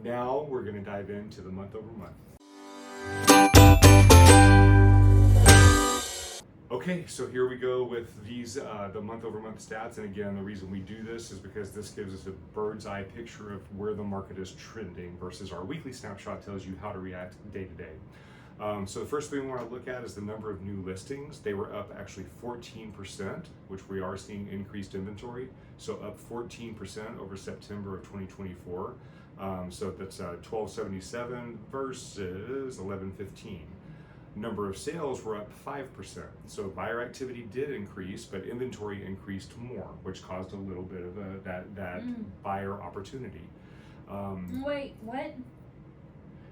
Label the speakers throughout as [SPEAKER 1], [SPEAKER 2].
[SPEAKER 1] Now we're going to dive into the month over month. Okay, so here we go with these, the month over month stats. And again, the reason we do this is because this gives us a bird's eye picture of where the market is trending versus our weekly snapshot tells you how to react day to day. So the first thing we want to look at is the number of new listings. They were up actually 14%, which we are seeing increased inventory. So up 14% over September of 2024. So that's 1277 versus 1115. Number of sales were up 5%. So buyer activity did increase, but inventory increased more, which caused a little bit of that buyer opportunity.
[SPEAKER 2] Wait, what?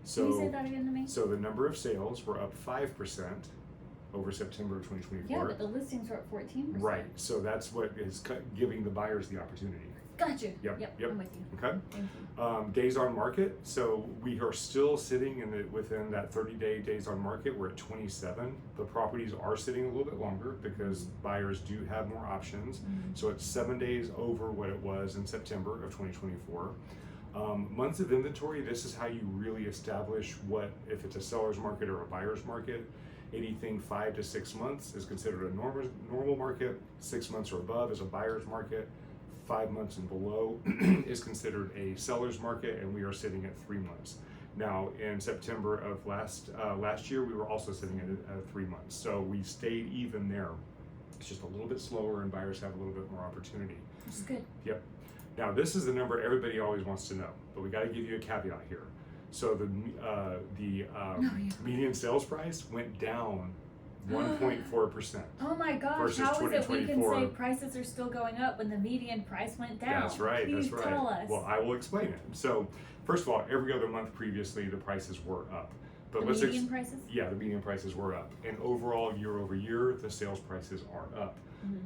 [SPEAKER 1] So,
[SPEAKER 2] can you say that again to me?
[SPEAKER 1] So the number of sales were up 5% over September of 2024.
[SPEAKER 2] Yeah, but the listings were up 14%.
[SPEAKER 1] Right. So that's what is giving the buyers the opportunity.
[SPEAKER 2] Gotcha.
[SPEAKER 1] Yep.
[SPEAKER 2] I'm with you.
[SPEAKER 1] Okay.
[SPEAKER 2] Thank you.
[SPEAKER 1] Days on market. So we are still sitting within that 30-day days on market. We're at 27. The properties are sitting a little bit longer because buyers do have more options. So it's 7 days over what it was in September of 2024. Months of inventory. This is how you really establish if it's a seller's market or a buyer's market. Anything 5 to 6 months is considered a normal market. 6 months or above is a buyer's market. 5 months and below is considered a seller's market, and we are sitting at 3 months. Now, in September of last year, we were also sitting at 3 months. So we stayed even there. It's just a little bit slower, and buyers have a little bit more opportunity.
[SPEAKER 2] Which is good.
[SPEAKER 1] Yep. Now, this is the number everybody always wants to know, but we got to give you a caveat here. So the median sales price went down 1.4%.
[SPEAKER 2] Oh my gosh, how is it we can say prices are still going up when the median price went down?
[SPEAKER 1] That's right,
[SPEAKER 2] Please tell us.
[SPEAKER 1] Well, I will explain it. So, first of all, every other month previously, the prices were up. But
[SPEAKER 2] the median prices?
[SPEAKER 1] Yeah, the median prices were up. And overall, year over year, the sales prices are up.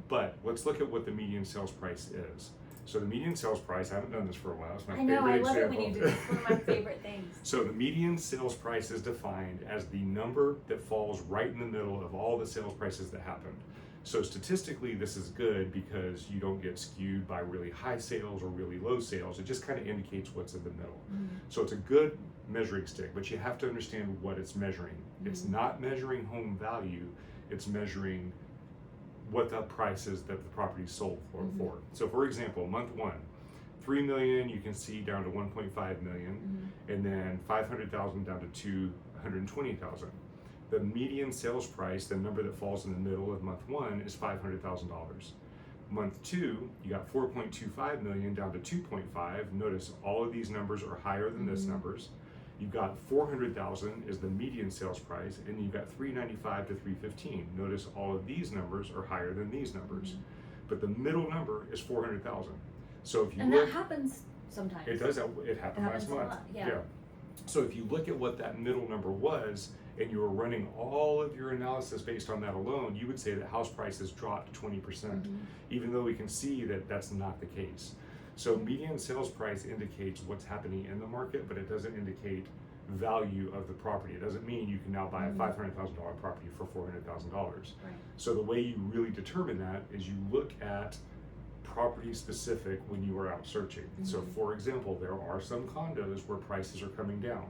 [SPEAKER 1] But let's look at what the median sales price is. So the median sales price, I haven't done this for a while. It's my favorite example.
[SPEAKER 2] I love it when you do this. It's one of my favorite things.
[SPEAKER 1] So the median sales price is defined as the number that falls right in the middle of all the sales prices that happened. So statistically, this is good because you don't get skewed by really high sales or really low sales. It just kind of indicates what's in the middle. So it's a good measuring stick, but you have to understand what it's measuring. It's not measuring home value. It's measuring what the price is that the property sold for. So for example, month 1, 3 million, you can see down to 1.5 million, and then 500,000 down to 220,000. The median sales price, the number that falls in the middle of month 1, is $500,000. Month 2, you got 4.25 million down to 2.5. Notice all of these numbers are higher than this numbers. You've got 400,000 is the median sales price, and you've got 395 to 315. Notice all of these numbers are higher than these numbers, but the middle number is 400,000. So if you
[SPEAKER 2] that happens sometimes.
[SPEAKER 1] It does. It happened last month.
[SPEAKER 2] A lot. Yeah.
[SPEAKER 1] So if you look at what that middle number was, and you were running all of your analysis based on that alone, you would say that house prices dropped 20%, even though we can see that that's not the case. So median sales price indicates what's happening in the market, but it doesn't indicate value of the property. It doesn't mean you can now buy a $500,000 property for $400,000.
[SPEAKER 2] Right.
[SPEAKER 1] So the way you really determine that is you look at property specific when you are out searching. So for example, there are some condos where prices are coming down.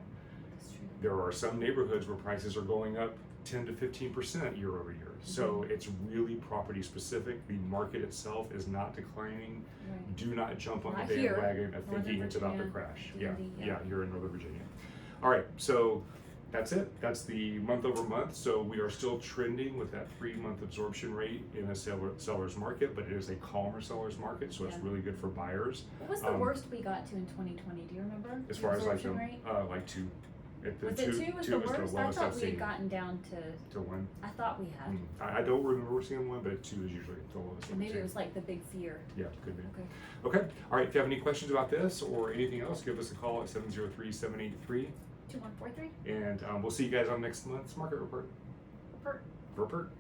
[SPEAKER 2] That's true.
[SPEAKER 1] There are some neighborhoods where prices are going up 10 to 15% year over year. So it's really property specific. The market itself is not declining.
[SPEAKER 2] Right.
[SPEAKER 1] Do not jump on
[SPEAKER 2] Not
[SPEAKER 1] the
[SPEAKER 2] here.
[SPEAKER 1] bandwagon of thinking it's about to
[SPEAKER 2] Virginia,
[SPEAKER 1] crash.
[SPEAKER 2] DMV,
[SPEAKER 1] Yeah, here in Northern Virginia. All right, so that's it. That's the month over month. So we are still trending with that 3-month absorption rate in a seller's market, but it is a calmer seller's market, so it's really good for buyers.
[SPEAKER 2] What was the worst we got to in 2020? Do you remember?
[SPEAKER 1] As far as like
[SPEAKER 2] 2.
[SPEAKER 1] like 2.
[SPEAKER 2] Was it 2 was the worst? I thought we had gotten down to
[SPEAKER 1] 1.
[SPEAKER 2] I thought we had.
[SPEAKER 1] I don't remember seeing 1, but 2 is usually the lowest.
[SPEAKER 2] Or maybe it was like the big fear.
[SPEAKER 1] Yeah, could be.
[SPEAKER 2] Okay.
[SPEAKER 1] All right, if you have any questions about this or anything else, give us a call at 703-783.
[SPEAKER 2] 2143.
[SPEAKER 1] And we'll see you guys on next month's Market Report.
[SPEAKER 2] Report.